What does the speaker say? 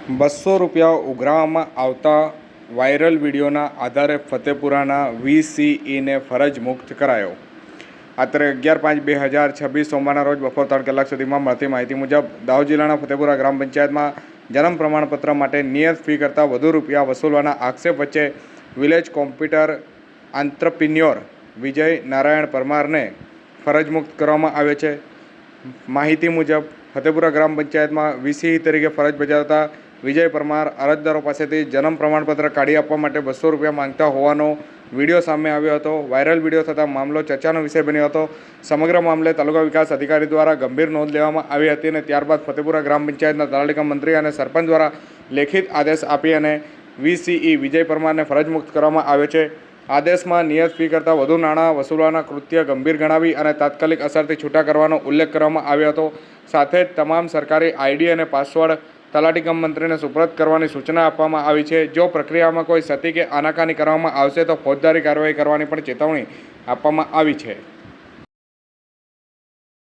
₹200 ઉઘરાવવામાં આવતા વાયરલ વિડીયોના આધારે ફતેપુરાના VCEને ફરજ મુક્ત કરાયો। આશરે 11/5/2026 સોમવારના રોજ બપોર 3 કલાક સુધીમાં મળતી માહિતી મુજબ દાહોદ જિલ્લાના ફતેપુરા ગ્રામ પંચાયતમાં જન્મ પ્રમાણપત્ર માટે નિયત ફી કરતાં વધુ રૂપિયા વસૂલવાના આક્ષેપ વચ્ચે વિલેજ કોમ્પ્યુટર આંત્રપ્રિન્યોર વિજય નારાયણ પરમારને ફરજ મુક્ત કરવામાં આવ્યો છે। માહિતી મુજબ ફતેપુરા ગ્રામ પંચાયતમાં VCE તરીકે ફરજ બજાવતા વિજય પરમાર અરજદારો પાસેથી જન્મ પ્રમાણપત્ર કાઢી આપવા માટે ₹200 માંગતા હોવાનો વિડીયો સામે આવ્યો હતો। વાયરલ વિડીયો થતાં મામલો ચર્ચાનો વિષય બન્યો હતો। સમગ્ર મામલે તાલુકા વિકાસ અધિકારી દ્વારા ગંભીર નોંધ લેવામાં આવી હતી અને ત્યારબાદ ફતેપુરા ગ્રામ પંચાયતના તલાટી મંત્રી અને સરપંચ દ્વારા લેખિત આદેશ આપી અને VCE વિજય પરમારને ફરજ મુક્ત કરવામાં આવ્યો છે। આદેશમાં નિયત ફી કરતાં વધુ નાણાં વસૂલવાના કૃત્ય ગંભીર ગણાવી અને તાત્કાલિક અસરથી છૂટા કરવાનો ઉલ્લેખ કરવામાં આવ્યો હતો। સાથે જ તમામ સરકારી ID અને પાસવર્ડ તલાટી મંત્રીને સુપરત કરવાની સૂચના આપવામાં આવી છે। જો પ્રક્રિયામાં કોઈ સતી કે આનાકાની કરવામાં આવશે તો ફોજદારી કાર્યવાહી કરવાની પણ ચેતવણી આપવામાં આવી છે।